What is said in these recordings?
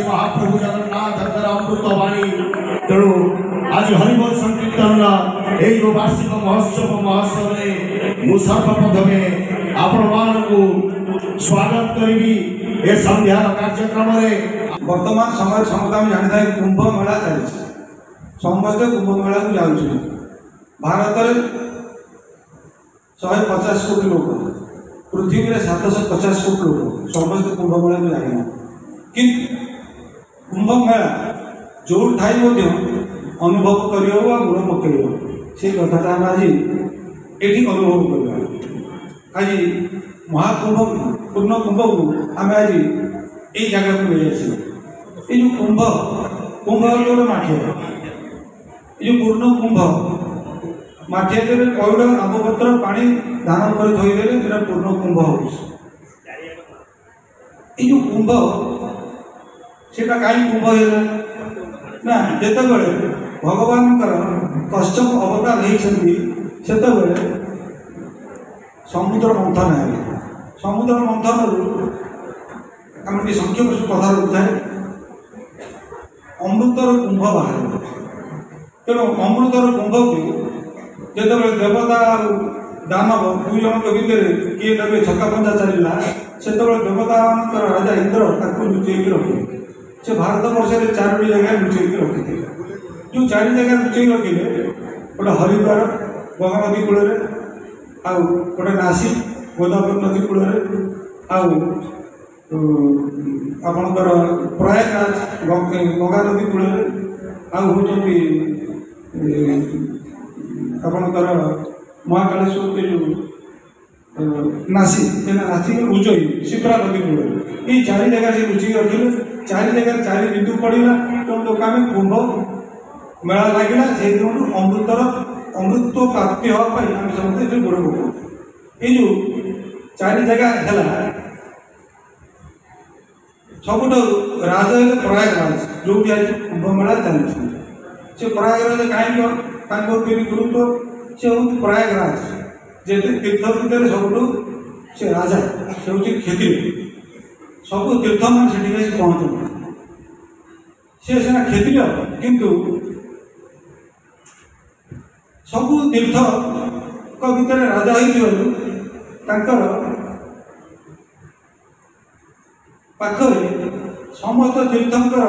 महाप्रभु जगन्नाथ अमृतवाणी तेणु आज हरिबोल संकीर्तन यही वार्षिक महोत्सव में सर्वप्रथमे आपण स्वागत करी ए संध्या कार्यक्रम वर्तमान समय समुदाय जानी था कुंभ मेला चली समस्ते कुंभ मेला को जाऊँ भारत में 150 कोटी लोक पृथ्वी में 750 कोटी लोक समस्ते कुंभ मेला को जाना कि कुंभ मेला जो थाई अनुभव कर गुण पकड़ से कथा आम आज ये अनुभव कर आज महाकुंभ पूर्ण कुंभ को आम आज ये जगह को ले ये जो कुंभ कुंभ गोटे माठिया ये जो पूर्ण कुंभ माठिया पौड़ आंबपत्र पानी धान पर थोड़े पूर्ण कुंभ हो जो कुंभ से कहीं कुंभ ना जिते भगवान कश्यप अवतार होते समुद्र मंथन है समुद्र मंथन आम संक्षेप कथा रुए अमृतर कुंभ बाहर तेणु अमृतर कुंभ को जो देवता दानव दुई जन भितर किए तक छक्का पंजा चलला से देवता मान राजा इंद्र लुचेक रखिले से भारत वर्ष में 4टी जगह लुचेक रखी जो 4 जगह लुचेक रखिले गोटे हरिद्वार गंगा नदी कूल आउ गोटे नासिक गोदावरी नदी कूल आपणकर प्रयागराज गंगा नदी कूल आउटी आपणकर महाकालेश्वर के जो नासिक नासिक उज्जैन शिप्रा नदी कूल ये 4 जगह से लुचिक रखिले 4 जगह 4 बिंदु पड़ा तो लोक आम कुंभ मेला लगे से अमृतर अमृत्व प्राप्ति हाँपाई आम समझते गोड़ पकड़ ये जो 4 जगह है सबुठ राज प्रयागराज जो आज कुंभ मेला चलती से प्रयागराज कहीं गुरुत्व से हूँ प्रयागराज जेते तीर्थ भितर सबुठ से राजा से हूँ खेती सब तीर्थ मान से पहुँच सी सीना खेती किंतु सबू तीर्थ भितर राजा होकर पाखरे समस्त तीर्थंकर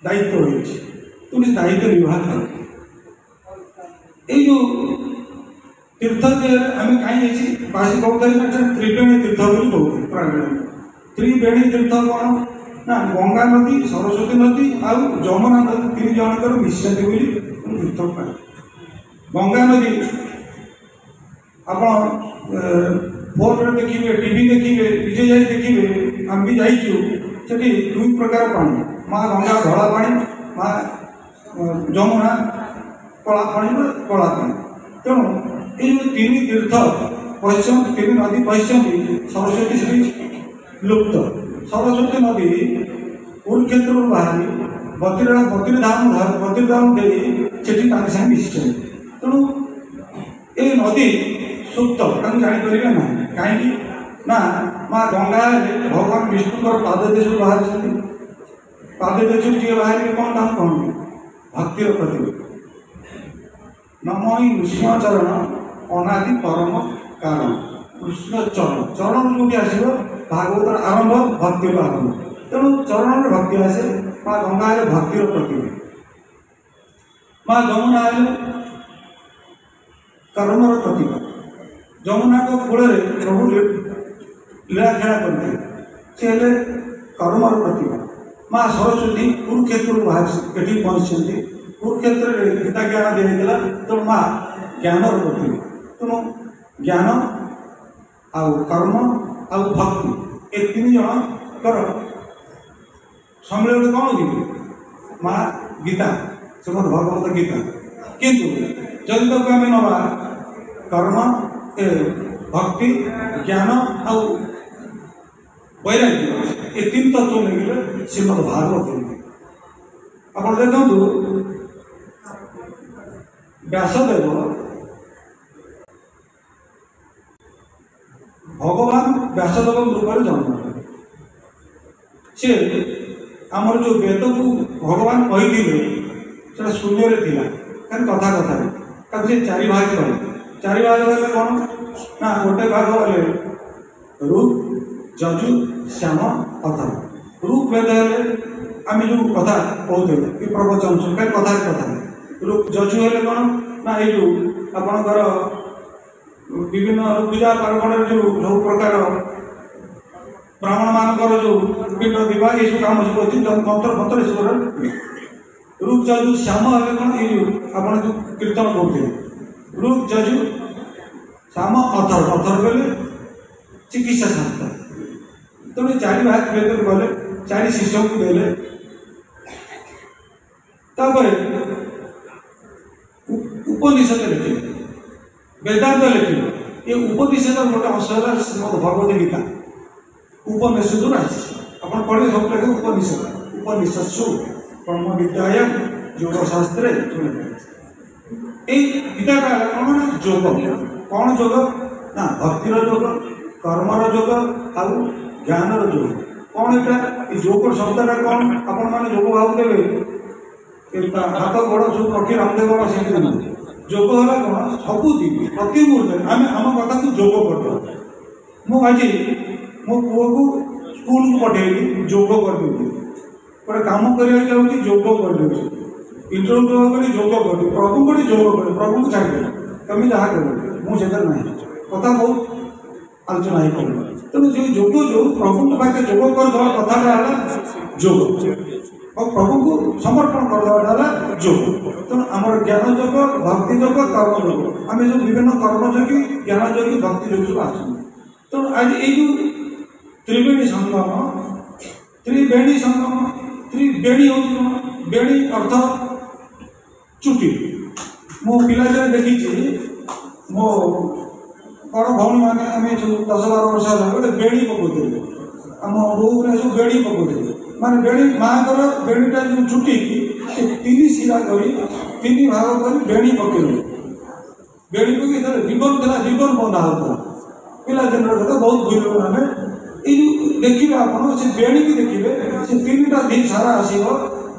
दायित्व रही तुम दायित्व निर्वाह कर जो तीर्थ आम कहीं बासी कहते त्रिवेणी तीर्थ बोली कहते प्रांगण त्रिवेणी तीर्थ कौन ना गंगा नदी सरस्वती नदी आउ जमुना नदी 3 जनकर मिश्रण बोली तीर्थ पाए गंगा नदी आप फोन देखिए टीवी देखिए निजे जा देखिए आम भी जाइए 2 प्रकार पानी माँ गंगा धला पानी माँ जमुना कला पानी तेणु ये 3 तीर्थ पश्चिम 3 नदी पश्चिम सरस्वती श्री लुप्त सरस्वती नदी कुरुक्षेत्र बाहरी बद्रीधाम दे से मिशन तेणु ये नदी सुप्त जापर ना कहीं ना माँ गंगा भगवान विष्णु पाददेश बाहर पाददेश जी बाहर कौन नाम कहते भक्तिर प्रतीक नम नृसिंहचरण अनादि परम कारण कृष्ण चरण चरण जो आसो भागवत आरंभ भक्ति आरंभ तेणु चरण भक्ति आसे माँ गंगा हेले भक्तिर प्रतिमा माँ जमुना हेले कर्मर प्रतिमा जमुना को कूल प्रभु लीला खेला करते सी हेले कर्मर प्रतिमा माँ सरस्वती कुरुक्षेत्र बाहर ये पहुँचती कुरुक्षेत्र में गीता ज्ञान दिखाई तेणु माँ ज्ञानर प्रतिमा तेणु ज्ञान आउ कर्म आउ भक्ति ये तीन जनकर सम्मिलन कौन कि माँ गीता श्रीमद भगवत गीता किंतु जदि तक आम नवा कर्म ए भक्ति ज्ञान आउ वैराग्य ये तीन तत्व नहीं श्रीमद भागवत आप देखु व्यासदेव भगवान व्यासदेव रूप में जन्म सी आमर जो वेद को भगवान कही से शून्य कथा कथा से चारि भाग कले चारि भाग गले कौन ना गोटे भाग गले रूप जजु श्याम अथर रूप वेद आम जो कथा कहते कि प्रवचन कथा कथा रूप जजु हेले कौन ना ये जो आपणकर विभिन्न पूजा पार्वण जो सब प्रकार ब्राह्मण मानकर जो पिंड विवाह ये सब कम सब अच्छी मंत्र मंत्र सब रूप जजु श्याम हेले कौन ये आप जो कीर्तन करते रूप जजु श्याम अथर अथर बोले चिकित्सा शास्त्र तेणु चारि भाग वेद गले चारि शिष्य को देले उपनिषद लिखे वेदांत लिखे ये उपनिषद गोटे अंश है श्रीमद भगवत गीता उपनिषद आप पढ़े सब लगे उपनिषद उपनिषत्सु ब्रह्म विद्यायाम योग शास्त्रे गीता का कौन ना योग कौन योग ना भक्तिर योग कर्मर योग आउ ज्ञानर योग कौन यहाँ योग शब्दटा कौन आपण मैंने योग भावुवे हाथ गोड़ सब रखी रामदेव बाबा से जोग है कौन सबुदिन प्रति मुहूर्त आम आम कथा को जोग कर मुझे मो पुओ को स्कूल को पठेली जोग करदे गोटे कम करने जोग करदे इंटरव्यू कर जोग कर प्रभु को जोग कर प्रभु को छाड़ तुम जहाँ कर मुझे ना कथा बहुत आलोचना ही कर तेणु जो जोग जो प्रभु के पाखे जोग करदे कथाटा है जोग और प्रभु को समर्पण करदेवाटा योग तेणु आम ज्ञान योग भक्ति योग कर्म योग आम जो विभिन्न कर्मयोगी ज्ञान योगी भक्ति योग सब आस तेणु आज ये जो त्रिवेणी संगम त्रिवेणी हूँ बेणी अर्थ चुटी मो पिला देखी मो बड़ भौणी मैंने आम 10-12 वर्ष है गोटे बेणी पकाते आम बोऊ ने सब बेणी पकाते माने बेणी माँ को बेणीटा जो चुटी 3 शिरा कर 3 भाग कर बेणी पकेलु बेणी पकई रिबन था रिबन बंधा होता पिला दिन कथा बहुत भूल आम ये देखिए आप बेणी की देखिए से 3टा दिन सारा आसो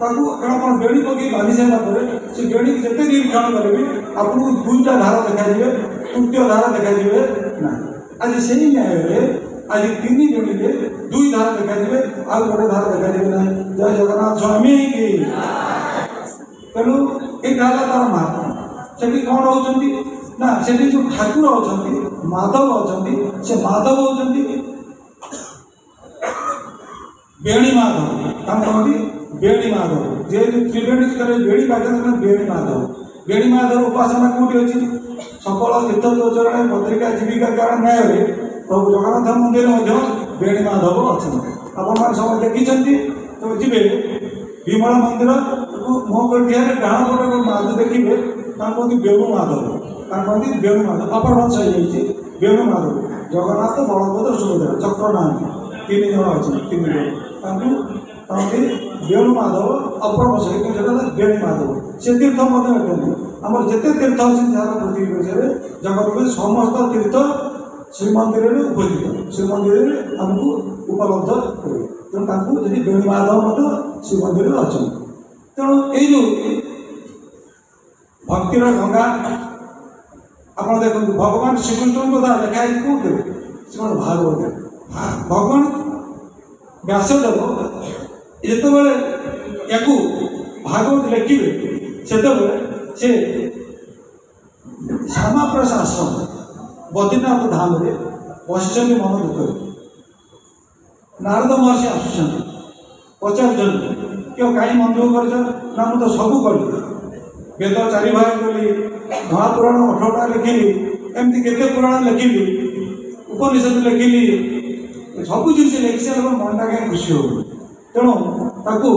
आप बेणी पकई बांधि सारापर से बेणी जिते निरीक्षण करें भी आपको 2टा धार देखा तृतीय धार देखा ना आज से न्याय आज 3 बेणी 2 धार देखा आउ गोटे धार देखा ना जय जगन्नाथ स्वामी की तेणु यहाँ तार महात्मा से कौन होती ना से जो ठाकुर अच्छा माधव अच्छा से माधव होती बेणी माधव कहते बेणी माधव जेहतु त्रिवेणी बेणी पाखे बेणी माधव उपासना कौटी अच्छी सकल तीर्थचरण पत्रिका जीविका कारण न्याय प्रभु जगन्नाथ मंदिर बेणी माधव अच्छा आप सब देखी तो जी विमला मंदिर मो गठिया डाण पटे माधव देखिए कहते बेणु माधव कहते बेणु माधव अपर वंश हो बेणु माधव जगन्नाथ बलभद्र सुभद्रा चक्र ना 3 जन अच्छे 3 जन कहते बेणु माधव अपर वंश बेणी माधव से तीर्थ आम जिते तीर्थ अच्छे जार पृथ्वी विषय जगत में समस्त तीर्थ श्रीमंदिर उपस्थित श्रीमंदिर आमको उपलब्ध करें तेणु यदि बेणी माधव श्रीमंदिर अच्छा तेणु यो भक्तिर गंगा आप देखो भगवान श्रीकृष्ण कथा लिखाई कौटे ସେ କ'ଣ ଭାଗବତ ଭଗବାନ ବ୍ୟାସଦେବ ଯେତେବେଳେ ୟାକୁ ଭାଗବତ ଲେଖିବେ ସେତେବେଳେ ସେ ଶ୍ୟାମାପ୍ରସାଦ ଆଶ୍ରମ ବଦ୍ରୀନାଥ ଧାମରେ ବସିଛନ୍ତି ମନ ଦୁଃଖରେ। ନାରଦ ମହର୍ଷି ଆସୁଛନ୍ତି ପଚାରୁଛନ୍ତି କେଉଁ କାହିଁ ମନ ଦୁଃଖ କରିଛ? ନା ମୁଁ ତ ସବୁ କଲି, ବେଦ 4 ଭାଗ କଲି, ମହାପୁରାଣ 18ଟା ଲେଖିଲି, ଏମିତି କେତେ ପୁରାଣ ଲେଖିଲି, ଉପନିଷଦ ଲେଖିଲି, ସବୁ ଜିନିଷ ଲେଖି ସାରିଲା ମନଟା କାହିଁ ଖୁସି ହେଉନି। ତେଣୁ ତାକୁ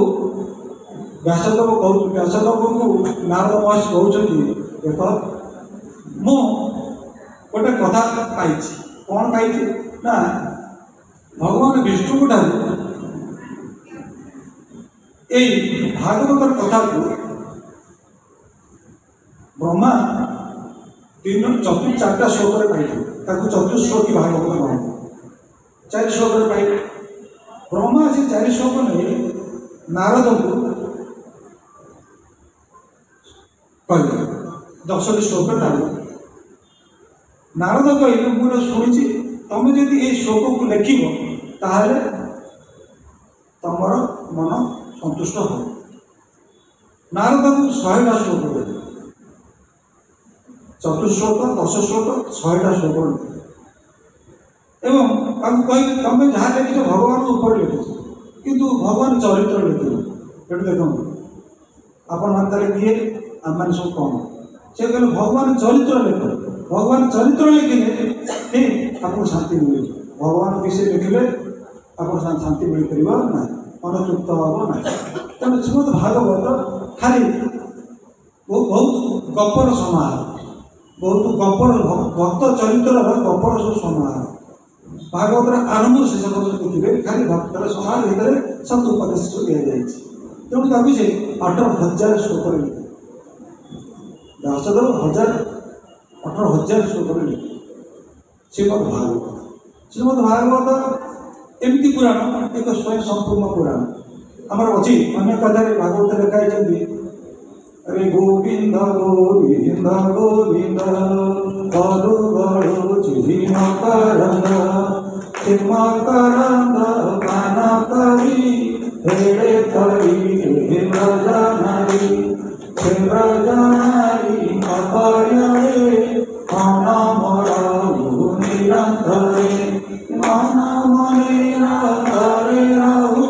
ବ୍ୟାସଦେବଙ୍କୁ ନାରଦ ମହର୍ଷି କହୁଛନ୍ତି ଦେଖ ମୁଁ ଗୋଟେ କଥା ପାଇଛି। କ'ଣ ପାଇଛି? ନା ଭଗବାନ ବିଷ୍ଣୁଙ୍କ ଠାରୁ ଏଇ ଭାଗବତର କଥାକୁ ବ୍ରହ୍ମା 4ଟା ଶ୍ଲୋକରେ ପାଇଥିଲେ। ତାକୁ ଚତୁଶ୍ଲୋକୀ ଭାଗବତ କହନ୍ତି। 4 ଶ୍ଲୋକରେ ପାଇଲେ। ବ୍ରହ୍ମା ସେ 4 ଶ୍ଲୋକ ନେଇ ନାରଦଙ୍କୁ କହିଲେ 10ଟି ଶ୍ଲୋକରେ ନାରଦ କହିଲେ ମୁଁ ଶୁଣିଛି ତମେ ଯଦି ଏଇ ଶ୍ଲୋକକୁ ଲେଖିବ ତାହେଲେ ତମର ମନ ସନ୍ତୁଷ୍ଟ ହେବ। ନାରଦଙ୍କୁ 100ଟା ଶ୍ଲୋକ ଦେଲେ, ଚତୁଶ୍ଲୋକ 10 ଶ୍ଲୋକ 100ଟା ଶ୍ଲୋକ ଏବଂ ତାଙ୍କୁ କହିଲେ ତମେ ଯାହା ଲେଖିଛ ଭଗବାନ ଉପରେ ଲେଖିଛ, କିନ୍ତୁ ଭଗବାନ ଚରିତ୍ର ଲେଖିବ। ଏଠି ଦେଖନ୍ତୁ ଆପଣ ତାହେଲେ କିଏ, ଆମମାନେ ସବୁ କ'ଣ? ସେ କହିଲେ ଭଗବାନ ଚରିତ୍ର ଲେଖ। ଭଗବାନ ଚରିତ୍ର ଲେଖିଲେ ଠିକ୍ ଆପଣଙ୍କୁ ଶାନ୍ତି ମିଳିବ। ଭଗବାନ ବିଷୟ ଲେଖିଲେ ଆପଣ ଶାନ୍ତି ମିଳିପାରିବ ନାହିଁ, ମନ ତୃପ୍ତ ହେବ ନାହିଁ। ତେଣୁ ଶ୍ରୀମଦ୍ ଭାଗବତ ଖାଲି ବହୁତ ଗପର ସମାହାର, ବହୁତ ଗପର ଭକ୍ତ ଚରିତ୍ରର ଗପର ସବୁ ସମାହାର। ଭାଗବତର ଆରମ୍ଭ ଶେଷ ପର୍ଯ୍ୟନ୍ତ ଦେଖିବେ ଖାଲି ଭକ୍ତର ସମାହାର ଭିତରେ ସବୁ ଉପଦେଶ ଦିଆଯାଇଛି। ତେଣୁ ତାକୁ ସେ 18,000 ଶ୍ଲୋକରେ ଲେଖେ। ବ୍ୟାସଦେବ 18,000 ଶ୍ଲୋକରେ ଲେଖେ ଶ୍ରୀମଦ୍ ଭାଗବତ। ଶ୍ରୀମଦ୍ ଭାଗବତ ଏମିତି ପୁରାଣ, ଏକ ସ୍ୱୟଂ ସମ୍ପୂର୍ଣ୍ଣ ପୁରାଣ। ଆମର ଅଛି ଅନ୍ୟ କଥାରେ ଭାଗବତ ଲେଖା ହେଇଛନ୍ତି ରେ ଗୋବିନ୍ଦ ଗୋବିନ୍ଦ ଗୋବିନ୍ଦ ପଦୁ ଗଳୁଛି ମକରନ୍ଦ ମକରନ୍ଦ ପାନ କରି ହେଡ଼େ କରି ହେ ବ୍ରଜନାରୀ ହେ ବ୍ରଜନାରୀ ଅପୟରେ ମନ ମୋର ନିରନ୍ତରେ ମନ ନିରନ୍ତରେ ରହୁ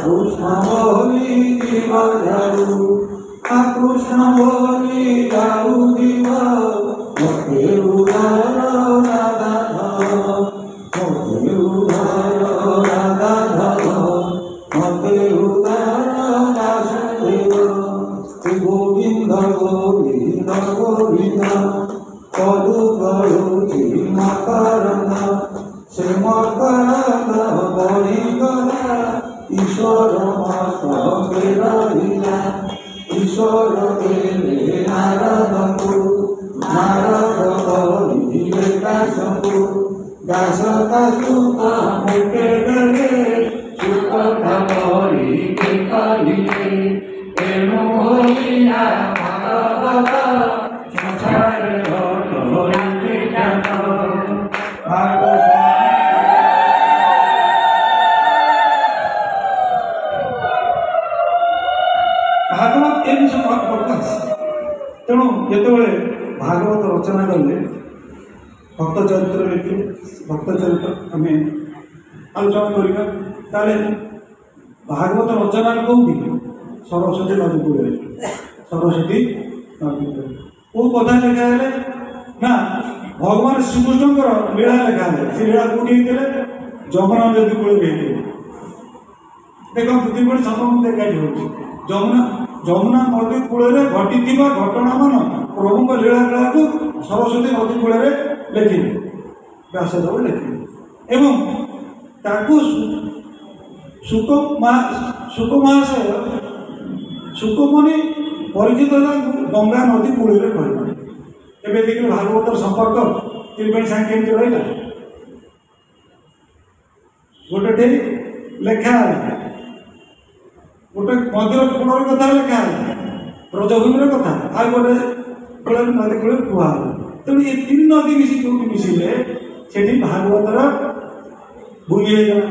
କୃଷ୍ଣ ବୋଲି ଜୀବ ଯାଉ কৃষ্ণ বলি যাও দিব মোকে উদার রাধা মোকে উদার রাধা মোকে উদার বাসুদেব গোবিন্দ গোবিন্দ গোবিন্দ কলু গলুছি মকরন্দ সে মকরন্দ বলি গলা ঈশ্বর মস্তকে রহিলা ঈশ্বর দেলে নারদଙ୍କୁ নারদ କହିଲେ ଦାସଙ୍କୁ ଦାସ ଦାସୁକ ମୁଖେ ଦେଲେ ସୁଖ ଧରି କହିଲେ ଏଣୁ ହୋଇଲା ଭାଗବତ ସଂସାର ଭାଗବତ ଏ ବିଷୟ ପ୍ରକାଶ। ତେଣୁ ଯେତେବେଳେ ଭାଗବତ ରଚନା କଲେ ଭକ୍ତ ଚରିତ୍ର ଲେଖିଲେ, ଭକ୍ତ ଚରିତ୍ର ଆମେ ଆଲୋଚନା କରିବା, ତାହେଲେ ଭାଗବତ ରଚନା କେଉଁଠି? ସରସ୍ୱତୀ ନଦୀ କୂଳରେ। ସରସ୍ୱତୀ ନଦୀ କୂଳରେ କେଉଁ କଥା ଲେଖା ହେଲେ? ନା ଭଗବାନ ଶ୍ରୀକୃଷ୍ଣଙ୍କର ଲୀଳା ଲେଖା ହେଲେ। ସେ ଲୀଳା କେଉଁଠି ହେଇଥିଲେ? ଯମୁନା ନଦୀ କୂଳରେ ହେଇଥିଲେ। ଦେଖନ୍ତୁ ଦୁଇପଟେ ସମୁଦ୍ର ଏକାଠି ହେଉଛି। ଯମୁନା ନଦୀ କୂଳରେ ଘଟିଥିବା ଘଟଣାମାନ ପ୍ରଭୁଙ୍କ ଲୀଳାକୁ ସରସ୍ୱତୀ ନଦୀ କୂଳରେ ଲେଖିଲେ, ବ୍ୟାସଦେବ ଲେଖିଲେ ଏବଂ ତାକୁ ସୁକମୁନି ପରିଚିତ ତାଙ୍କୁ ଗଙ୍ଗା ନଦୀ କୂଳରେ କହିଲେ। ଏବେ ଦେଖିଲେ ଭାଗବତର ସମ୍ପର୍କ ତ୍ରିବେଣୀ ସାଙ୍ଗେ କେମିତି ରହିଲା? ଗୋଟେ ଲେଖା ହେଲା, ଗୋଟେ ମନ୍ଦିର କୂଳର କଥା ଲେଖା ହେଲା, ବ୍ରଜଭୂମିର କଥା, ଆଉ ଗୋଟେ କୂଳରେ ନଦୀ କୂଳରେ କୁହା ହେଲା। ତେଣୁ ଏ 3 ନଦୀ ମିଶି ଯୋଉଠି ମିଶିଲେ সেটি ভাগবतर ভୂমি হয়ে গেল।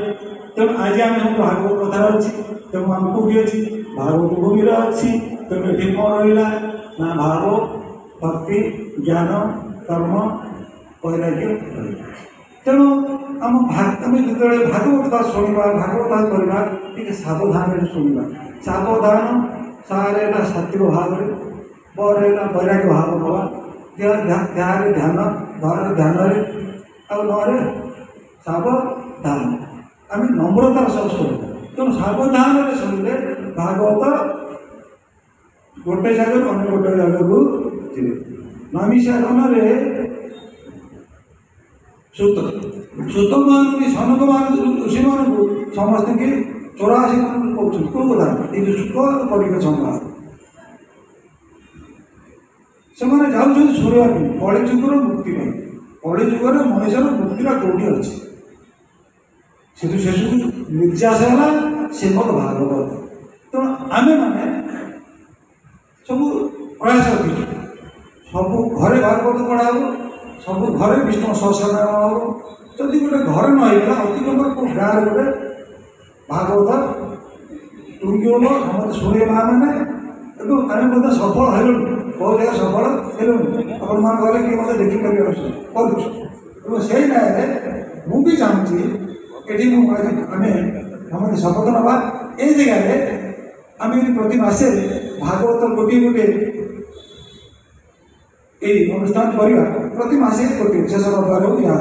তেমন আজ আমি ସବୁ ଭାଗବତ କଥାରେ ଅଛି। ତେଣୁ ଆମେ କେଉଁଠି ଅଛି? ଭାଗବତ ଭୂମିରେ ଅଛି। ତେଣୁ ଏଠି କ'ଣ ରହିଲା ନା ଭାବ, ଭକ୍ତି, ଜ୍ଞାନ, କର୍ମ, ବୈରାଗ୍ୟ ରହିଲା। ତେଣୁ ଆମେ ଯେତେବେଳେ ଭାଗବତ ଶୁଣିବା, ଭାଗବତ କରିବା ଟିକେ ସାବଧାନରେ ଶୁଣିବା। ସାବଧାନ, ସାରେ ହେଲା ସାତ୍ଵିକ ଭାବରେ, ବରେ ହେଲା ବୈରାଗ୍ୟ ଭାବ ନେବା, ଧ୍ୟାନରେ ଧ୍ୟାନରେ ଆଉ ନରେ ସାବଧାନ। ଆମେ ନମ୍ରତାର ସହ ଶୁଣିବା। ତେଣୁ ସାବଧାନରେ ଶୁଣିଲେ ଭାଗବତ ଗୋଟେ ଜାଗାରୁ ଅନ୍ୟ ଗୋଟେ ଜାଗାକୁ ଯିବେ। ନୈମିଷାରଣ୍ୟରେ ସୁତମାନଙ୍କୁ ସନକମାନଙ୍କୁ ଋଷିମାନଙ୍କୁ ସମସ୍ତଙ୍କୁ 84 ମାନଙ୍କୁ କହୁଛନ୍ତି କେଉଁ କଥା? ଏଇ ଯେଉଁ ସୁଖ କରିବେ ସଂବାଦ ସେମାନେ ଯାଉଛନ୍ତି ଶୁଣିବା ପାଇଁ, କଳି ଯୁଗର ମୁକ୍ତି ପାଇଁ। କଳି ଯୁଗରେ ମଣିଷର ମୁକ୍ତିଟା କେଉଁଠି ଅଛି? ସେଠୁ ଶେଷକୁ ନିର୍ଯାସ ହେଲା ଶ୍ରୀମଦ୍ ଭାଗବତ। ତେଣୁ ଆମେମାନେ ସବୁ ପ୍ରୟାସ ରଖିଛୁ, ସବୁ ଘରେ ଭାଗବତ ପଢ଼ା ହେବ, ସବୁ ଘରେ ବିଷ୍ଣୁ ସହସ୍ରନାମ ହେବ। ଯଦି ଗୋଟେ ଘରେ ନ ହେଇଗଲା, ଅତି କମରେ କେଉଁ ଗାଁରେ ଗୋଟେ ଭାଗବତ ଟୁଙ୍ଗି ହେବ, ସମସ୍ତେ ଶୁଣିବେ ମା' ମାନେ। ଏବଂ ଆମେ ମଧ୍ୟ ସଫଳ ହେଲୁଣି, ବହୁତ ଜାଗା ସଫଳ ହେଲୁଣି। ଆପଣମାନେ ଗଲେ କିଏ ମୋତେ ଦେଖିପାରିବେ କରୁଛୁ। ଏବଂ ସେଇ ନ୍ୟାୟରେ ମୁଁ ବି ଚାହୁଁଛି ଏଠି ଆମେ ସମସ୍ତେ ଶପଥ ନେବା, ଏ ଜାଗାରେ ଆମେ ଯଦି ପ୍ରତି ମାସେ ଭାଗବତ ଗୋଟିଏ ଗୋଟିଏ এই অনুষ্ঠান କରିବା। ପ୍ରତି ମାସେ ଗୋଟିଏ ଶେଷ ରବିବାର ହେଉ ଯାହା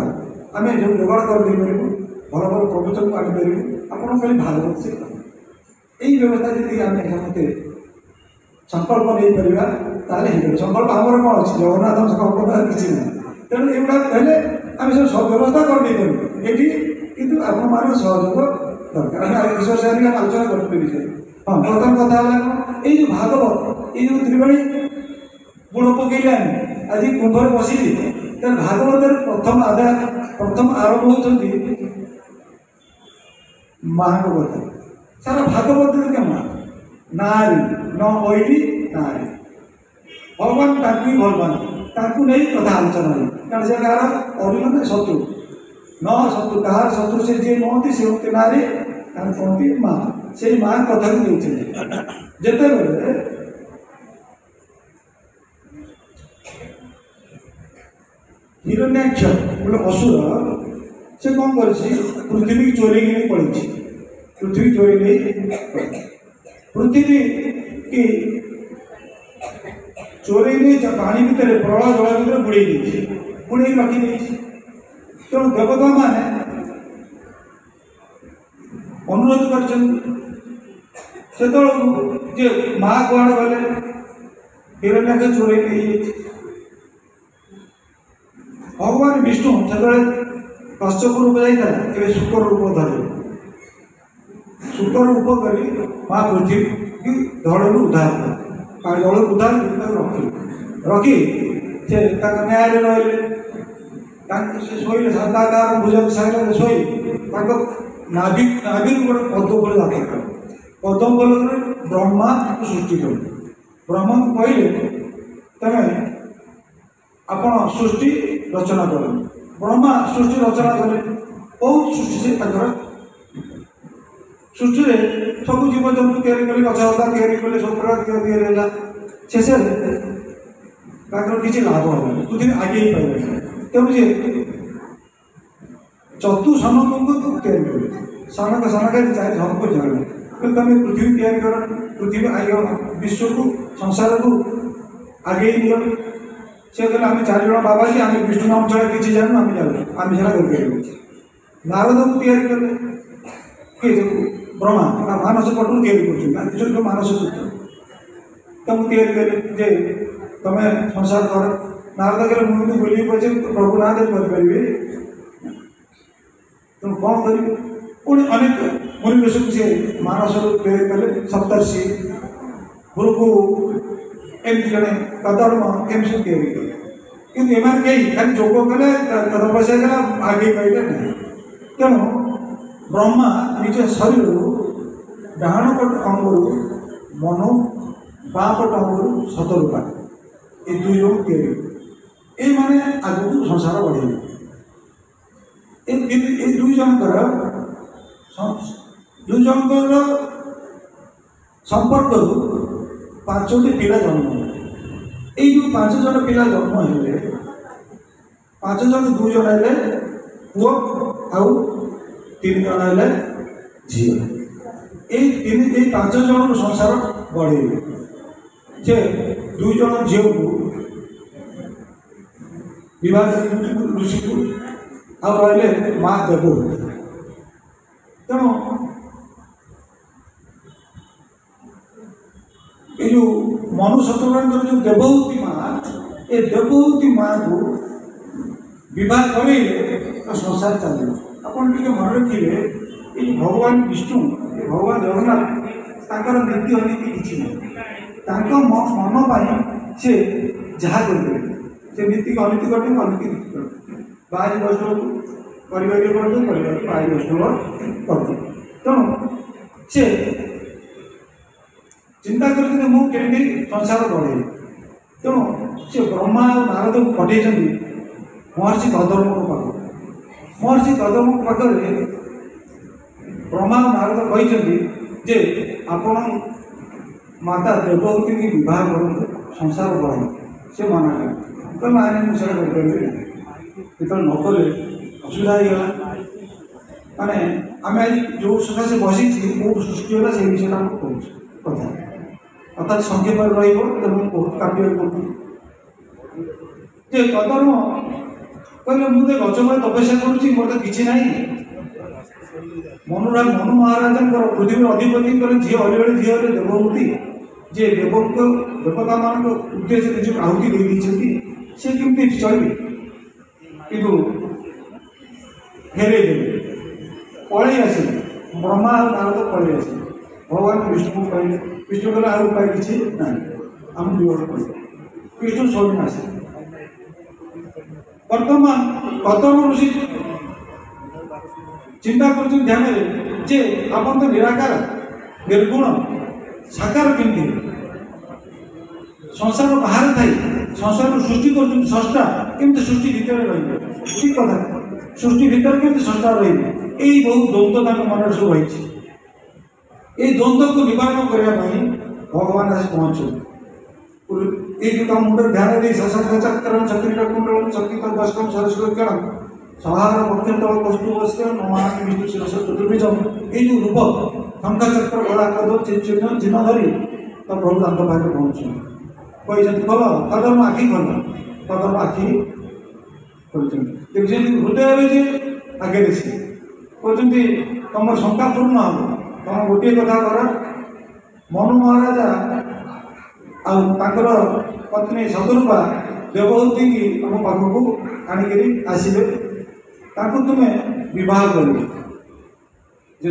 ଆମେ ଯେଉଁ ଯୋଗାଡ଼ କରିଦେଇପାରିବୁ, ଭଲ ଭଲ ପ୍ରବଚନକୁ ଆଣିପାରିବୁ। ଆପଣ ଖାଲି ଭାଗବତ ସେ ଏଇ ବ୍ୟବସ୍ଥା ଯଦି ଆମେ ସମସ୍ତେ ସଂକଳ୍ପ ନେଇପାରିବା ତାହେଲେ ହେଇପାରିବ। ସଂକଳ୍ପ ଆମର କ'ଣ ଅଛି? ଜଗନ୍ନାଥଙ୍କ ସଂକଳ୍ପ କିଛି ନାହିଁ। ତେଣୁ ଏଗୁଡ଼ାକ ହେଲେ ଆମେ ସବୁ ବ୍ୟବସ୍ଥା କରିଦେଇପାରିବୁ ଏଠି, କିନ୍ତୁ ଆପଣମାନଙ୍କ ସହଯୋଗ ଦରକାର। ଆମେ ବିଶ୍ୱ ସାରିକି ଆଲୋଚନା କରିପାରିବୁ ବିଷୟରେ। ହଁ, ପ୍ରଥମ କଥା ହେଲା କ'ଣ? ଏଇ ଯେଉଁ ଭାଗବତ, ଏଇ ଯେଉଁ ତ୍ରିବେଣୀ ବୁଡ଼ ପକେଇଲେ ଆମେ ଆଜି କୁମ୍ଭରେ ବସିଲି, ତେଣୁ ଭାଗବତରେ ପ୍ରଥମ ଆରମ୍ଭ ହେଉଛନ୍ତି ମାଙ୍କ କଥା। ସାରା ଭାଗବତରେ କେମ ନାରୀ ନ ଅଇଲି ନାରୀ, ଭଗବାନ ତାଙ୍କୁ ହିଁ ଭଲ ପାଆନ୍ତି, ତାଙ୍କୁ ନେଇ କଥା ଆଲୋଚନା ହୁଏ। କାରଣ ସେ କାହାର ଅଭିମାନ ଶତ୍ରୁ ନ ଶତ୍ରୁ, କାହାର ଶତ୍ରୁ ସେ ଯିଏ ନୁହନ୍ତି ସେ ହଉଛି ନାରୀ, ତାଙ୍କୁ କୁହନ୍ତି ମା। ସେଇ ମା କଥାକୁ ନେଇଛନ୍ତି। ଯେତେବେଳେ ହିରଣ୍ୟାକ୍ଷ ଗୋଟେ ଅସୁର, ସେ କ'ଣ କରିଛି? ପୃଥିବୀକି ଚୋରେଇକି ନେଇ ପଳେଇଛି। ପୃଥିବୀ ଚୋରେଇ ନେଇ ପୃଥିବୀ କି ଚୋରେଇ ନେଇ ପାଣି ଭିତରେ, ପ୍ରଳୟ ଜଳ ଭିତରେ ବୁଡ଼େଇ ଦେଇଛି, ବୁଡ଼େଇ ରଖିଦେଇଛି। ତେଣୁ ଦେବତାମାନେ ଅନୁରୋଧ କରିଛନ୍ତି ସେତେବେଳକୁ ଯେ ମା କୁଆଡ଼େ ଗଲେ? ହିରଣ୍ୟାକ୍ଷ ଚୋରେଇ ନେଇଯାଇଛି। ଭଗବାନ ବିଷ୍ଣୁ ସେତେବେଳେ କଶ୍ୟପ ରୂପ ଯାଇଥିଲା, ଏବେ ଶୁକ୍ର ରୂପ ଧରିଲେ। ଶୁକ୍ର ରୂପ କରି ମା ପୃଥିବୀ ଜଳରୁ ଉଦ୍ଧାର କଲେ, ଜଳରୁ ଉଦ୍ଧାର କରି ତାକୁ ରଖି ସେ ତାଙ୍କ ନ୍ୟାୟରେ ରହିଲେ। ତାଙ୍କୁ ସେ ଶୋଇଲେ, ସାତାକାର ଭୁଜଙ୍ଗ ସାଗରରେ ଶୋଇ ତାଙ୍କ ନାଭିରୁ ଗୋଟେ ପଦ୍ମ ଫୁଲ ଯାତ୍ରା କଲେ। ପଦ୍ମ ଫୁଲରେ ବ୍ରହ୍ମା ତାକୁ ସୃଷ୍ଟି କଲେ। ବ୍ରହ୍ମାଙ୍କୁ କହିଲେ ତମେ ଆପଣ ସୃଷ୍ଟି ରଚନା କଲେ। ବ୍ରହ୍ମା ସୃଷ୍ଟି ରଚନା କଲେ, ବହୁତ ସୃଷ୍ଟି ସେ ତାଙ୍କର ସୃଷ୍ଟିରେ ସବୁ ଜୀବଜନ୍ତୁ ତିଆରି କଲେ, ଗଛଲତା ତିଆରି କଲେ, ସବୁ ପ୍ରକାର ତିଆରି ହେଲା। ଶେଷରେ ତାଙ୍କର କିଛି ଲାଭ ହେଲାନି, ପୃଥିବୀ ଆଗେଇ ପାଇଲାନି। ତେଣୁ ସେ ଚତୁଃସନକଙ୍କୁ ତିଆରି କଲେ। ସନକ ଚାରି ଜଣକୁ ଜଣାଇଲେ, କିନ୍ତୁ ତମେ ପୃଥିବୀ ତିଆରି କର, ପୃଥିବୀ ବିଶ୍ୱକୁ ସଂସାରକୁ ଆଗେଇ ନିଅ। ସେ କହିଲେ ଆମେ 4 ଜଣ ବାବାଜୀ, ଆମେ ବିଷ୍ଣୁ ନାମ ଛଡ଼ା କିଛି ଜାଣୁ, ଆମେ ଜାଣୁ, ଆମେ ସେଟା କରିପାରିବୁ। ନାରଦକୁ ତିଆରି କଲେ, ବ୍ରହ୍ମା ମାନସ ପଟରୁ ତିଆରି କରୁଛନ୍ତି, ଯେଉଁ ମାନସ ସୂତ୍ର ତାଙ୍କୁ ତିଆରି କଲେ ଯେ ତମେ ସଂସାର କର। ନାରଦ କହିଲେ ମୁଁ କିନ୍ତୁ ବୁଲିବି ପଛେ ପ୍ରଭୁ ନାଁ ଦେଇ କରିପାରିବି, ତେଣୁ କ'ଣ କରିବି? ପୁଣି ଅନେକ ପରିବେଶକୁ ସେ ମାନସରୁ ତିଆରି କଲେ। ସପ୍ତର୍ଷି, ଭୃଗୁ, ଏମିତି ଜଣେ କଦର୍ମ, ଏମିତି ସବୁ ତିଆରି କଲେ। କିନ୍ତୁ ଏମାନେ କେହି ଖାଲି ଯୋଗ କଲେ, ତପସ୍ୟା କଲେ, ଆଗେଇ ପାଇଲେ ନାହିଁ। ତେଣୁ ବ୍ରହ୍ମା ନିଜ ଶରୀରରୁ ଡାହାଣ ପଟ ଅଙ୍ଗରୁ ମନୁ, ବାଁ ପଟ ଅଙ୍ଗରୁ ଶତରୂପା, ଏ 2 ଜଣ ତିଆରି। ଏଇମାନେ ଆଗକୁ ସଂସାର ବଢ଼େଇଲେ। ए दुई जनकर संपर्क 5टी पिला जन्म ये जो 5 जन पिला जन्म हेले 5 जन 2 जन हेले पुओ आउ 3 जन हेले झील ये 5 जन संसार बढ़े जे 2 जन झील को विवाह ऋषि को आ रही माँ देव तेणु ये जो मनु सत्यनारायण जो देवहूति माँ ये देवहूति माँ को विवाह करे तो संसार चल अपन मन रखिए ये भगवान विष्णु ये भगवान जगन्नाथ तांकर नीति अनीति किसी ना मन पाई से जहाँ करेंगे से नीति अनीति करते अनीति बाहरी वैष्णव को परिवार करते परिवार बाहरी वैष्णव करते तेणु से चिंता करते मुझे संसार बढ़े तेणु से ब्रह्मा और नारद को पठे महर्षि कदर्म पाख महर्षि कदर्म पाखे ब्रह्मा और नारद कहते जे आपण माता देवहूति की विवाह करूँ संसार बढ़े से मना कर मैंने मुझे करें जो नकले असुविधा होगा माने आम आज जो सकाशे बसी बहुत सृष्टि होगा से विषय आम कहूँ कथा अर्थात संक्षेप रही बहुत काटा पड़े कदर्म कहले मुझे गचमूल तपस्या करुँच मोर तो किसी ना मनु महाराज पृथ्वी अधिपति झी अली झी हेल्ले देवहूति जे देवता मान उद्देश्य निज आहुति दे सी केमती चलिए कि फेरे देवे पलि आस ब्रह्मा और नारद पलि आस भगवान विष्णु कहले विष्णु कहले आ उपाय किसी ना आम जीवन कह विष्णु स्वयं आसे वर्तमान कदम ऋषि चिंता कर ध्यान जे आप तो निराकार निर्गुण साकार केमती संसार बाहर थी संसार सृष्टि कर स्रष्टा केमती सृष्टि भितर रही ठीक कथा सृष्टि भितर केमती स्रष्टा रही यही बहुत द्वंद्व तक मन सब रही ये द्वंद्व को निवारण करने भगवान आज पहुँचो ये जो मुंडे ध्यान दे सशक्त चक्रम चक्रिका कुंडलम चक्रिका दशकम सरस्वती सहार पक्षतल वस्तु वस्त्र नमामि विष्णु शिरस चतुर्भुजम ये जो रूप शंख चक्र गला कद चिन्ह चिन्ह धरी तो प्रभु तांक पाखे पहुँचु कहते खोल कदम आखि खोल कदम आखि देखते हृदय जे आगे देखिए कहते तुम शंका पूर्ण हम तुम गोटे कथा कर मनु महाराजा आर पत्नी शतरूपा देवहूति की तुम पाखक आनिक आसवे तुम्हें विवाह कर जो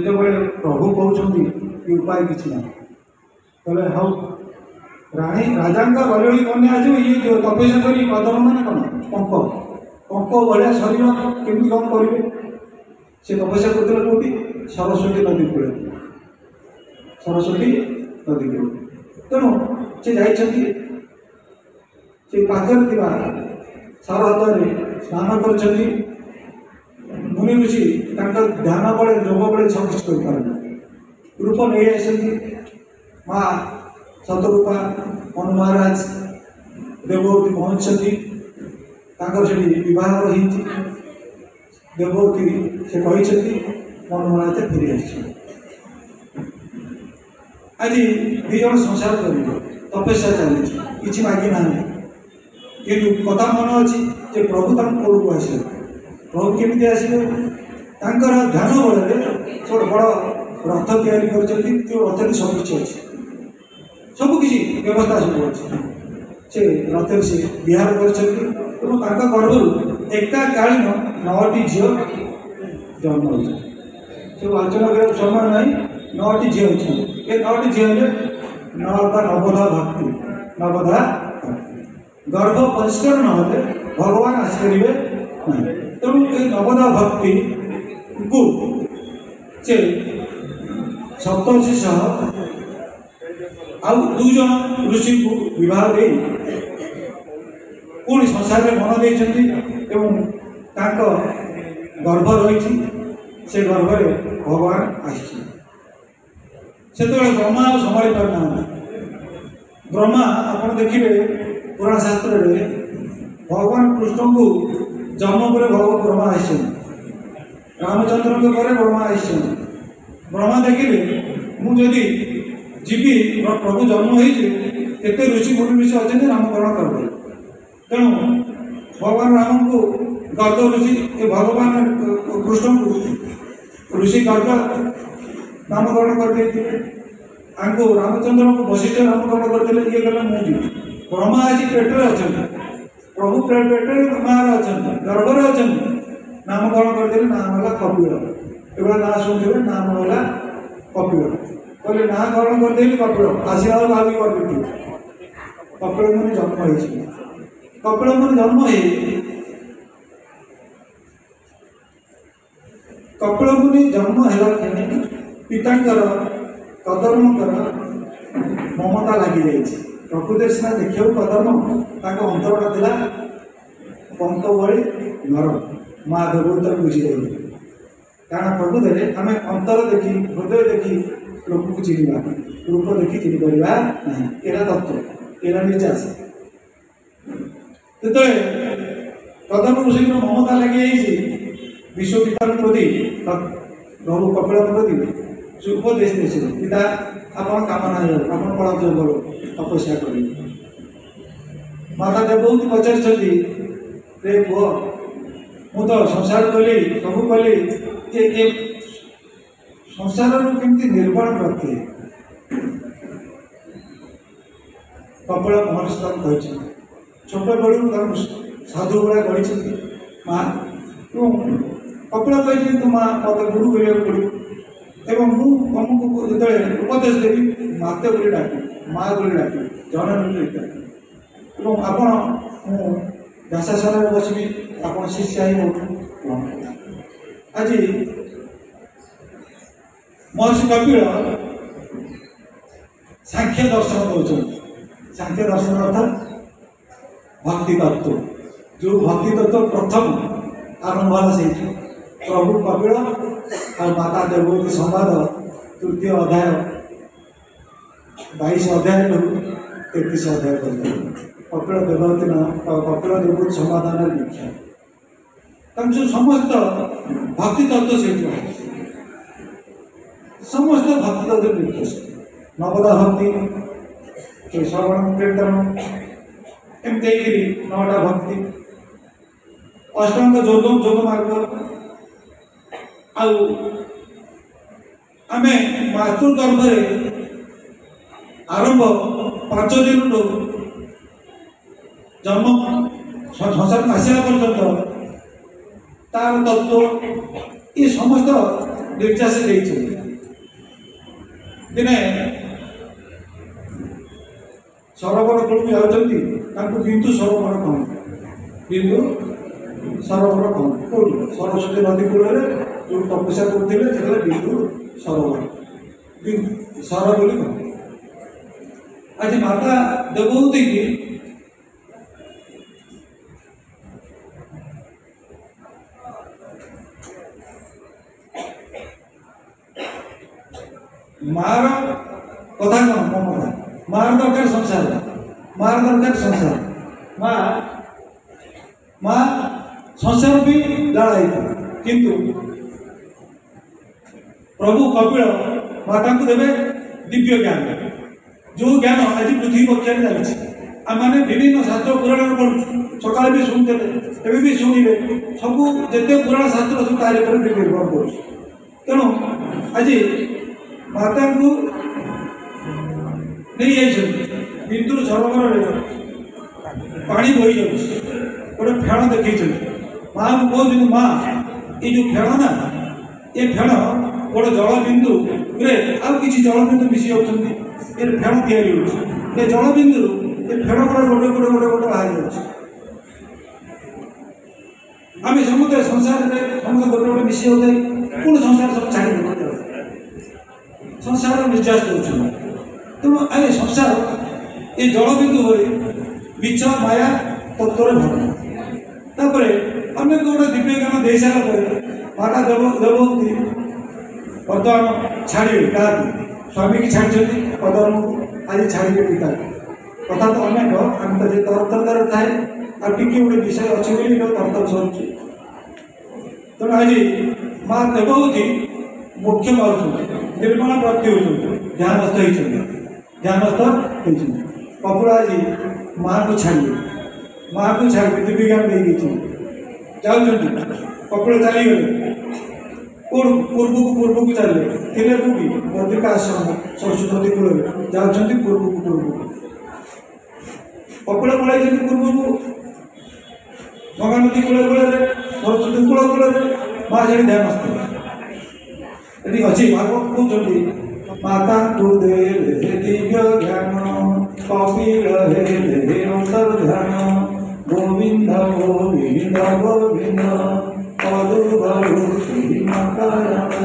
प्रभु कहते उपाय किसी ना कहले हाँ राणी राजा बलियोड़ी कन्या आज ये जो तपस्या कर कदम मान कौन पंप भाया शरीर केमी कौन करेंगे से तपस्या करते कौटी सरस्वती नदी कूल सरस्वती नदी कूल तेणु से जाइए सार हाथ स्नान कर मुनि ऋषि ध्यान बड़े जोग बड़े सब किसी कर रूप नहीं आसती माँ शतरूपा मनु महाराज देवहूति पहुँचती बह रही देवहूति से कहते मनु महाराज फेरी आज दीज संसार कर तपस्या चली कि मागी ना ये कथा मन अच्छी प्रभु कौन को आस प्रभु केमी आसवे ध्यान बल सब बड़ रथ तैयारी कर रथ सब किसी अच्छे सबकि व्यवस्था सब अच्छे से रथ से विहार कर गर्भ एका कालीन 9टी झील जन्म हो सब आलोचना कर समय ना 9टी झील अच्छे ये 9टी झील नवधा भक्ति नवधा गर्भ परिष्कार नहे भगवान आसपारे ना तेणु ये नवधा भक्ति को सप्तर्षि सह आउ 2 जन ऋषि को विवाह दे पुणी संसार में मन देते गर्भ रही से गर्भरे भगवान आसी से ब्रह्मा आ संभाली पारना ब्रह्मा आप देखिए पुराण शास्त्र भगवान कृष्ण को जन्म पर भगवान ब्रह्मा आस रामचंद्र के पर ब्रह्मा आस ब्रह्मा देखिले मुझे जीवी प्रभु जन्म होते ऋषि मुनि ऋषि अच्छे नामकरण करते तेणु भगवान राम को गर्ग ऋषि भगवान कृष्ण को ऋषि गर्ग नामकरण करते रामचंद्र को वशिष्ठ नामकरण करते ये गला मुझे ब्रह्मा आज पेटे अच्छा प्रभु पेटे मार अच्छा गर्भर अच्छा नामकरण करते नाम है कपिल एवं ना शुणुवे नाम है कपिल कहले नामकरण करदे कपिल आसला भावी करदे कपिल मुनि जन्म हो कपिल मुनि जन्म हो कपिल मुनि जन्म है पितांकर कदर्मकर ममता लगी जाइए प्रकृति सीना देखा कदर्म अंतरटा था पंक भली नरम माँ देवता बुझी जाए कारण प्रकृति आम अंतर देखी हृदय देखी लोक को चिन्हवा रूप देखी चिन्ह पारा ना एरा तत्व एरा निचास जो कदम ऋषि ममता लगी विश्व पिता प्रति प्रभु कपिल प्रति उपदेश दे पिता आपण कामना आप कला करो तपस्या कर माता देवती पचार रे पुओ मु तो संसार कली सब कली ये संसार केमती निर्माण करते कपिल महर्षि छोट बड़ू साधु भाया गढ़ी माँ कपिल कही तू माँ मत गुरु करा पड़ो एवं तुमको जो उपदेश देवी माते बोली डाक माँ बोली डाक जननी डाक आपण व्यासाशाला बसबी आप शिष्या ही आज महर्षि कपिल सांख्य दर्शन दौरान सांख्य दर्शन अर्थात भक्ति तत्व जो भक्ति तत्व प्रथम आरंभ है प्रभु कपिल और माता देवती संवाद तृतीय अध्याय 22 अध्याय 33 अध्याय कपिल देवती कपिल देवती समाधान विख्यात जो समस्त भक्ति तत्व से समस्त भक्ति तत्व विख्यात नवदा भक्ति श्रवण कीर्तन एमती 9टा भक्ति अष्टांग जोग मार्ग आम मातृगर्भे आरंभ 5 दिन जन्म संसार आसला पर्यंत तार तत्व ये समस्त निर्चाश दिने सरोवर कूल जाती बिंदु सरोवर कौन बिंदु सरोवर कौन कौट सरस्वती नदी कूल जो तपस्या करते बिंदु सरोवर सर बोली कौन आज माता देवहूति की मार कथा कौन ममता मार दरकार संसार मार दरकार संसार माँ माँ संसार भी लड़ाई किंतु प्रभु कपिल माता को देवे दिव्य ज्ञान जो ज्ञान आज पृथ्वी पक्ष चलती आम विभिन्न शास्त्र पुराण पढ़ु सका भी शुणुते एवं भी शुणे सब जिते पुराण शास्त्र सब तार पर निर्भर कर तेणु आज माता को नहीं बिंदु सरोवर पानी बही जाऊँ गोटे फेण देखी माँ को कहते माँ ये जो फेण ना ये फेण गोटे जल बिंदु आउ कि जल बिंदु मिसी जाती फेण या जल बिंदु ये फेण गुड़ा गोटे गोटे गोटे गोटे बाहर जाऊँ आम समुद्र संसार में समस्त गोटे गोटे मिसी जाए कौन संसार सब छाड़ी संसार निर्यास कर तेणु आए संसार ये जल बिंदु भरी मिछ माया तत्व भर तापर अनेक गोटे दिव्य ज्ञान दे सारा माता देवती बर्तमान छाड़े क्या स्वामी की छाड़ी पदम आज छाड़े पिता कथा तो अनेक आम तो तरतर थाए आगे गोटे विषय अच्छे तरतर सरुचे तेणु आज माँ देवती मुख्य पाँच निर्माण प्राप्ति होती ध्यानस्थ होती कपुड़ा आज माँ को छाड़ी दिव्यज्ञान दे जाऊँ कपुड़ा चलीगले पूर्व को चले थे कौटी बद्रिका आश्रम सरस्वती नदी कूल जाऊँच पूर्व को कपिल पलि पूर्व को गंगा नदी कूल सरस्वती कूल माँ से ध्यानस्थ ये अच्छी भागवत कहते माता तू दे दिव्य ज्ञान कपिल हे अंतर्ध्यान गोविंद गोविंद गोविंद पदुभूति मकर